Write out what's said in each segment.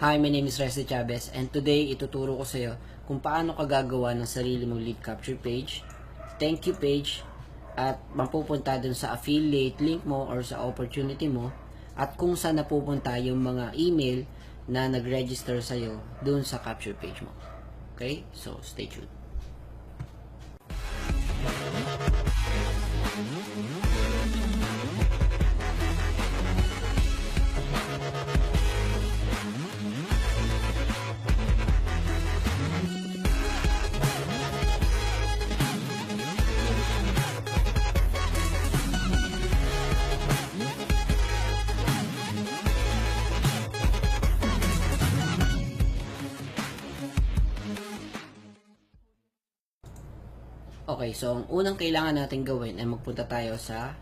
Hi, my name is Reza Chavez and today ituturo ko sa iyo kung paano ka gagawa ng sarili mong lead capture page, thank you page, at mapupunta dun sa affiliate link mo or sa opportunity mo, at kung saan napupunta yung mga email na nag-register sa iyo dun sa capture page mo. Okay? So, stay tuned. Okay, so ang unang kailangan natin gawin ay magpunta tayo sa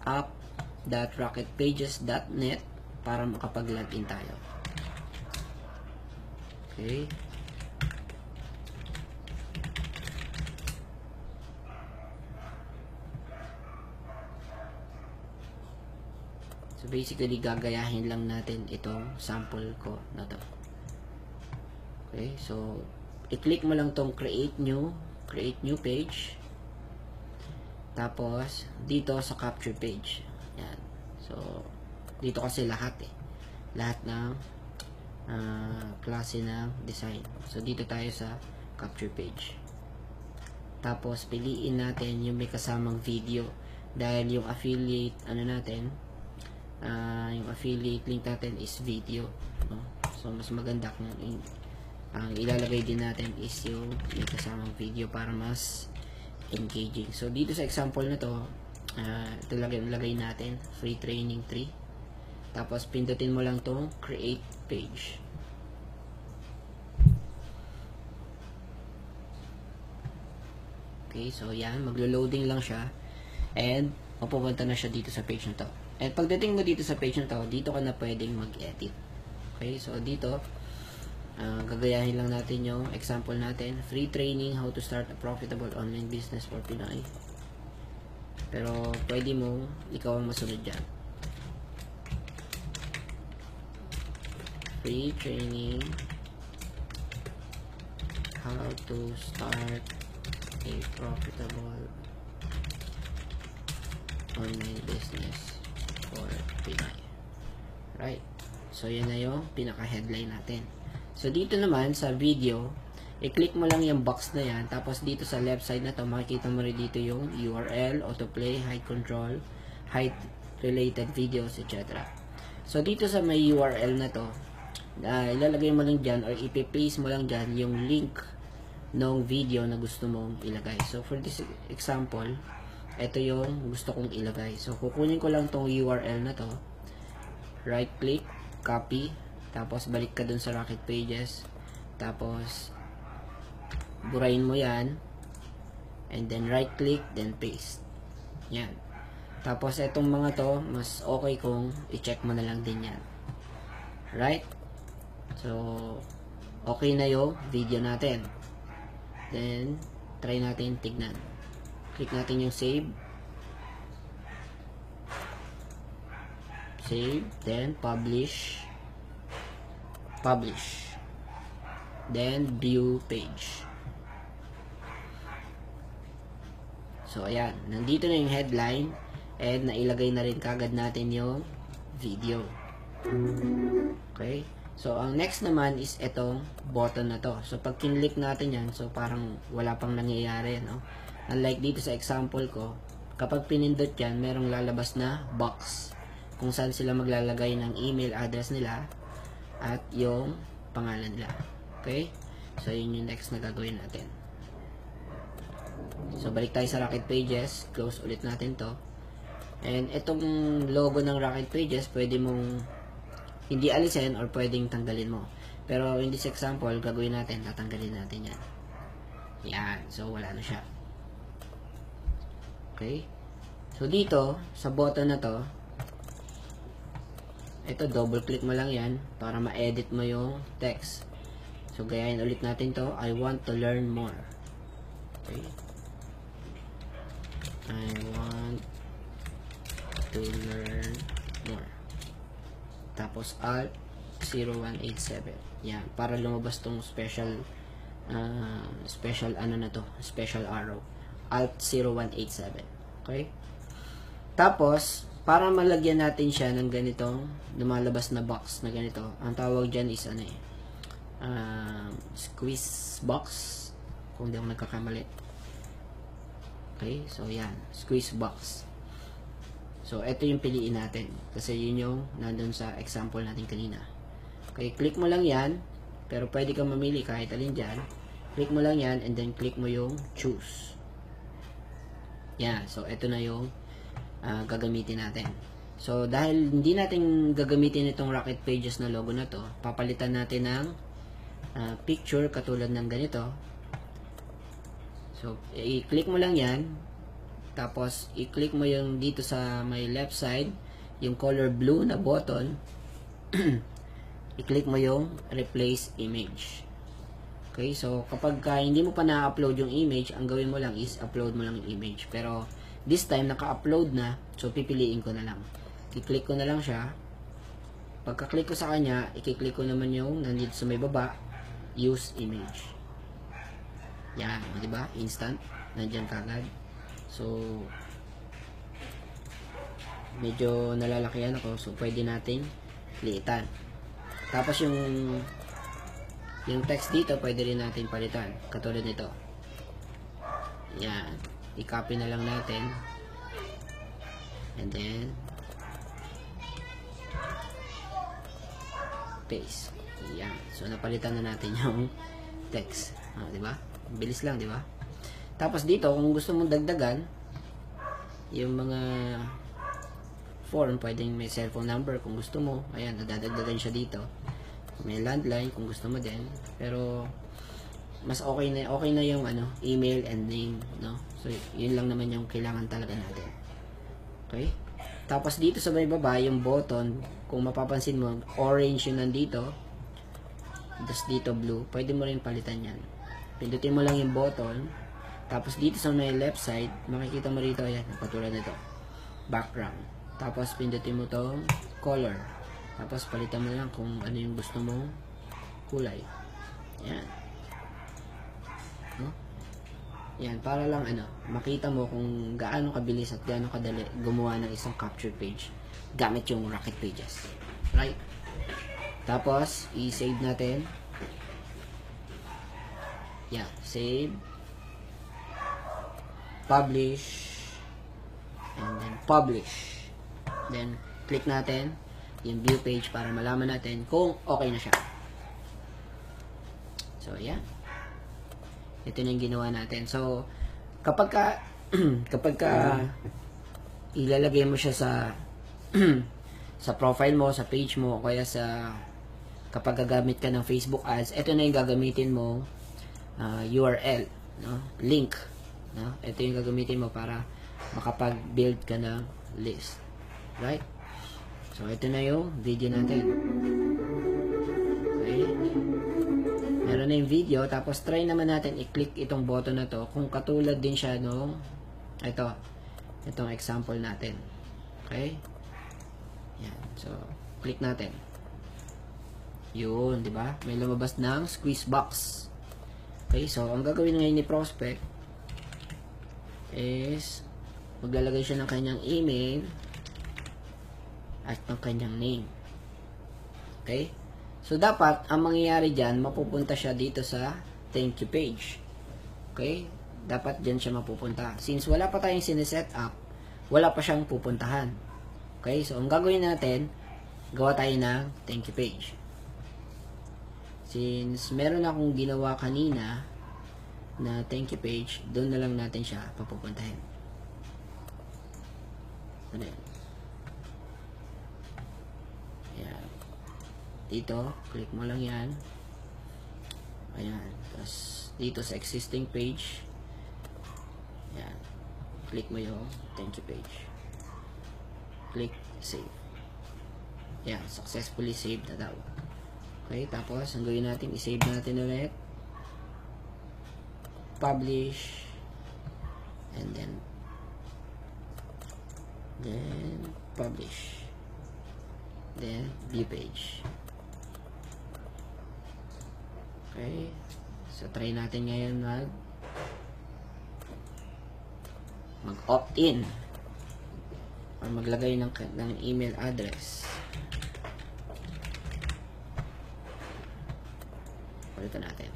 app.rocketpages.net para makapag-login tayo. Okay. So basically, gagayahin lang natin itong sample ko na to. Okay, so i-click mo lang tong create new page. Tapos dito sa capture page. Yan. So dito kasi lahat ng klase ng design. So dito tayo sa capture page. Tapos piliin natin yung may kasamang video dahil yung affiliate yung affiliate link natin is video, no? So mas maganda kung ang ilalagay din natin is yung may kasamang video para mas engaging. So dito sa example na to, ito lagay natin free training 3. Tapos pindutin mo lang tong create page. Okay, so yan, maglo-loading lang siya and mapupunta na siya dito sa page na to. And pagdating mo dito sa page na to, dito ka na pwedeng mag-edit. Okay, so dito gagayahin lang natin yung example natin, free training how to start a profitable online business for Pinoy. Pero pwede mo ikaw ang masunod dyan. Free training how to start a profitable online business for Pinoy. Right, so yan na yung pinaka headline natin. So dito naman sa video, i-click mo lang yung box na yan, tapos dito sa left side na to, makikita mo rin dito yung URL, autoplay, height control, height related videos, etc. So dito sa may URL na to, ilalagay mo lang dyan or ipi-paste mo lang dyan yung link ng video na gusto mong ilagay. So for this example, ito yung gusto kong ilagay. So kukunin ko lang tong URL na to, right click, copy, tapos balik ka dun sa Rocket Pages, tapos burahin mo yan, and then right click, then paste. Yan. Tapos itong mga to, mas okay kung i-check mo na lang din yan. Right? So okay na yung video natin. Then try natin tignan. Click natin yung save, then publish, then view page. So ayan, nandito na yung headline and nailagay na rin kagad natin yung video. Okay, so ang next naman is etong button na to. So pag kinlik natin yan, so parang wala pang nangyayari, no? Unlike dito sa example ko, kapag pinindot yan, merong lalabas na box kung saan sila maglalagay ng email address nila at yung pangalan nila. Okay? So, yun yung next na gagawin natin. So, balik tayo sa Rocket Pages. Close ulit natin to. And itong logo ng Rocket Pages, pwede mong hindi alisin or pwedeng tanggalin mo. Pero in this example, gagawin natin, tatanggalin natin yan. Yan. So, wala na siya. Okay? So, dito, sa button na to, ito, double click mo lang yan para ma-edit mo yung text. So, gayahin ulit natin to. I want to learn more. Okay. I want to learn more. Tapos alt, 0187. Yan, para lumabas tong special ano na to, special arrow. Alt 0187. Okay? Tapos, para malagyan natin siya ng ganitong lumalabas na box na ganito, ang tawag dyan is ano squeeze box, kung di ako nagkakamali. Okay, so yan, squeeze box. So, ito yung piliin natin. Kasi yun yung nandun sa example natin kanina. Okay, click mo lang yan. Pero pwede kang mamili kahit alin dyan. Click mo lang yan and then click mo yung choose. Yan, so ito na yung gagamitin natin. So, dahil hindi natin gagamitin itong Rocket Pages na logo na to, papalitan natin ng picture katulad ng ganito. So, i-click mo lang yan. Tapos, i-click mo yung dito sa may left side, yung color blue na button. I-click mo yung replace image. Okay, so kapag hindi mo pa na-upload yung image, ang gawin mo lang is upload mo lang yung image. Pero, this time, naka-upload na, so pipiliin ko na lang. I-click ko na lang siya. Pagka-click ko sa kanya, i-click ko naman yung nandito sa may baba, use image. Yan, di ba? Instant. Nandiyan kagad. So, medyo nalalakihan ako. So, pwede nating liitan. Tapos, yung text dito, pwede rin natin palitan. Katulad nito. Yan. I-copy na lang natin. And then, paste. Yan. So, napalitan na natin yung text. Di ba? Bilis lang, di ba? Tapos dito, kung gusto mong dagdagan yung mga form, pwedeng may cellphone number kung gusto mo. Ayan, nadadagdagan siya dito. May landline kung gusto mo din. Pero mas okay na yung email and name, no? So, yun lang naman yung kailangan talaga natin. Okay? Tapos dito sa may baba, yung button, kung mapapansin mo, orange yung nandito. Tapos dito blue, pwede mo rin palitan yan. Pindutin mo lang yung button. Tapos dito sa may left side, makikita mo rito, ayan, katulad nito. Background. Tapos pindutin mo tong color. Tapos palitan mo lang kung ano yung gusto mong kulay. Yan. No? Yan, para lang makita mo kung gaano kabilis at gaano kadali gumawa ng isang capture page gamit yung Rocket Pages. Right? Tapos, i-save natin. Yeah, save. Publish. And then publish. Then, click natin yung view page para malaman natin kung okay na siya. So, yeah. Ito na yung ginawa natin. So, kapag ka ilalagay mo siya sa sa profile mo, sa page mo, o kaya sa kapag gagamit ka ng Facebook ads, ito na yung gagamitin mo URL, no? Link, no? Ito yung gagamitin mo para makapag-build ka ng list. Right? So, ito na yung video natin. Okay? Meron na yung video. Tapos, try naman natin i-click itong button na to kung katulad din siya nung itong example natin. Okay? Yan. So, click natin. Yun, di ba? May lumabas ng squeeze box. Okay, so, ang gagawin ngayon ni prospect is maglalagay siya ng kanyang email at ng kanyang name. Okay? So, dapat, ang mangyayari dyan, mapupunta siya dito sa thank you page. Okay? Dapat dyan siya mapupunta. Since wala pa tayong sineset up, wala pa siyang pupuntahan. Okay? So, ang gagawin natin, gawa tayo ng thank you page. Since meron akong ginawa kanina na thank you page, doon na lang natin siya papupuntahin. Ano yan? Ayan. Dito, click mo lang yan. Ayan. Tapos, dito sa existing page, ayan. Click mo yung thank you page. Click save. Ayan. Successfully saved na daw. Okay, tapos, ang gawin natin, i-save natin ulit. Publish. And then publish. Then, view page. Okay. So, try natin ngayon mag-opt-in or maglagay ng email address. Ulitin natin.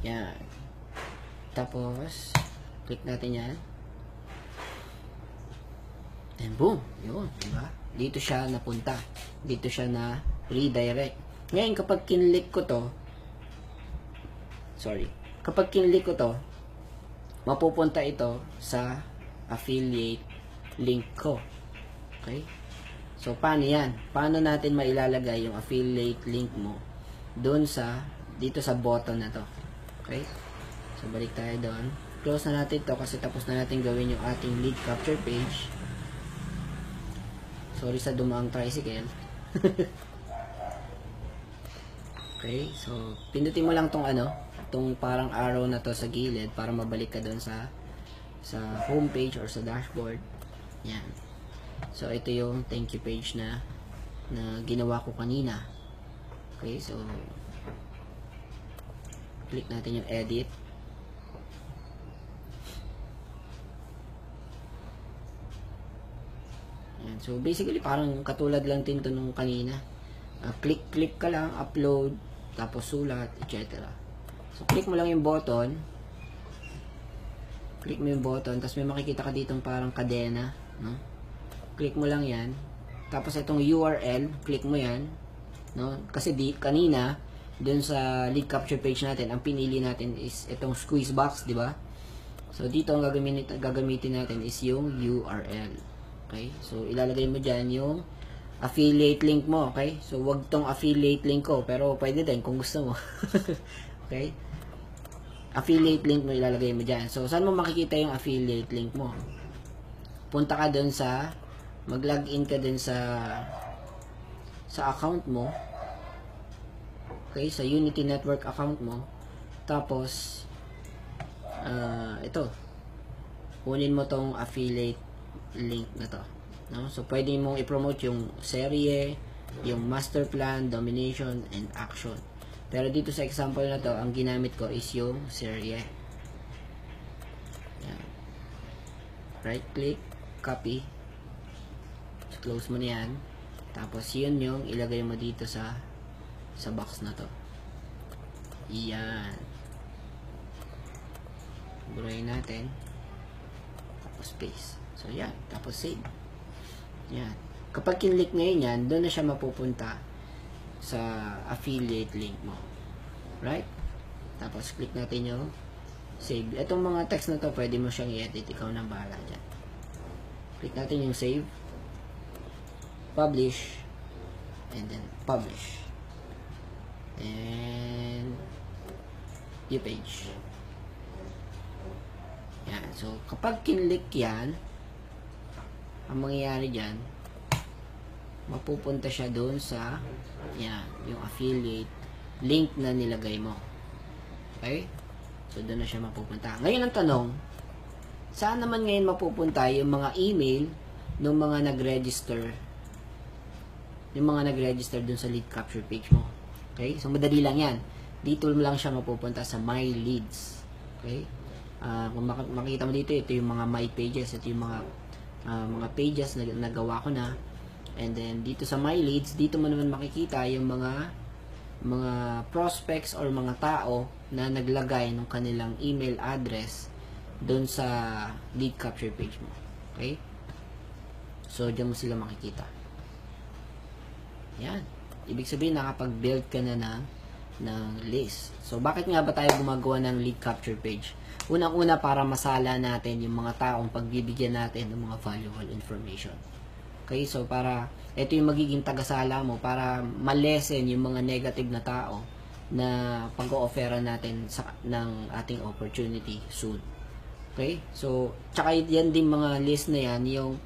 Yan. Tapos, click natin yan. And boom! Yun, diba? Dito siya napunta. Dito siya na redirect. Ngayon, kapag kinlik ko to, kapag kinlik ko to, mapupunta ito sa affiliate link ko. Okay? So, paano yan? Paano natin mailalagay yung affiliate link mo dito sa button na to? Okay? So, balik tayo doon. Close na natin to kasi tapos na natin gawin yung ating lead capture page. Sorry sa dumaang tricycle. Okay? So, pindutin mo lang tong parang arrow na to sa gilid para mabalik ka doon sa homepage or sa dashboard. Yan. So, ito yung thank you page na ginawa ko kanina. Okay, so click natin yung edit. Yan. So, basically, parang katulad lang din to nung kanina. Click ka lang, upload, tapos sulat, etc. So, click mo lang yung button. Click mo yung button, tapos may makikita ka ditong parang kadena, no? Click mo lang yan. Tapos itong URL, click mo yan, no? Kasi kanina, dun sa lead capture page natin, ang pinili natin is itong squeeze box, di ba? So, dito ang gagamitin natin is yung URL. Okay? So, ilalagay mo dyan yung affiliate link mo, okay? So, wag tong affiliate link ko, pero pwede din kung gusto mo. Okay? Affiliate link mo ilalagay mo dyan. So, saan mo makikita yung affiliate link mo? Punta ka dun mag-login ka dun sa account mo. Okay? Sa Unity Network account mo. Tapos, ito. Kunin mo tong affiliate link na to. No? So, pwede mong i-promote yung serye, yung master plan, domination, and action. Pero dito sa example na to, ang ginamit ko is yung serye. Yan. Right click, copy. Close mo na yan. Tapos yun yung ilagay mo dito sa box na to. Yan. Burahin natin. Tapos paste. So yan. Tapos save. Yan. Kapag kinlik ngayon yan, doon na siya mapupunta sa affiliate link mo. Right? Tapos, click natin yung save. Itong mga text na to, pwede mo siyang i-edit. Ikaw nang bahala dyan. Click natin yung save. Publish. And then, publish. And, view page. Yan. So, kapag kinlik yan, ang mangyayari dyan, mapupunta siya doon sa yung affiliate link na nilagay mo. Okay? So, doon na siya mapupunta. Ngayon ang tanong, saan naman ngayon mapupunta yung mga email ng mga nag-register doon sa lead capture page mo? Okay? So, madali lang yan. Dito lang siya mapupunta sa My Leads. Okay? Kung makikita mo dito, ito yung mga My Pages. Ito yung mga pages na nagawa ko na. And then, dito sa My Leads, dito mo naman makikita yung mga prospects or mga tao na naglagay ng kanilang email address doon sa lead capture page mo. Okay? So, diyan mo sila makikita. Yan. Ibig sabihin, nakapag-build ka na ng list. So, bakit nga ba tayo gumagawa ng lead capture page? Unang-una, para masala natin yung mga taong pagbibigyan natin ng mga valuable information. Okay, so ito yung magiging tagasala mo para malesen yung mga negative na tao na pag-o-offera natin ng ating opportunity soon. Okay, so tsaka yan din mga list na yan, yung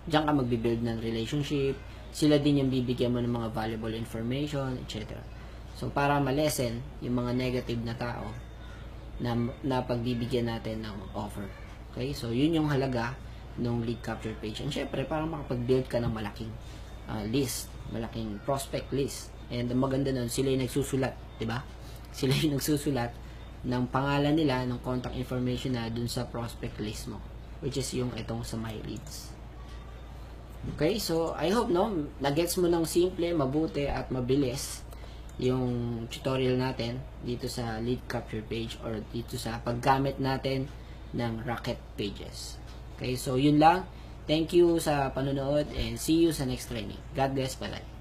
diyan ka magbibuild ng relationship, sila din yung bibigyan mo ng mga valuable information, etc. So para malesen yung mga negative na tao na pagbibigyan natin ng offer. Okay, so yun yung halaga ng lead capture page. And syempre, para makapag-build ka ng malaking list, malaking prospect list. And ang maganda nun, sila yung nagsusulat, di ba? Sila yung nagsusulat ng pangalan nila, ng contact information na dun sa prospect list mo, which is yung itong sa My Leads. Okay, so I hope nagets mo ng simple, mabuti at mabilis yung tutorial natin dito sa lead capture page or dito sa paggamit natin ng Rocket Pages. Okay, so yun lang. Thank you sa panonood and see you sa next training. God bless. Bye-bye.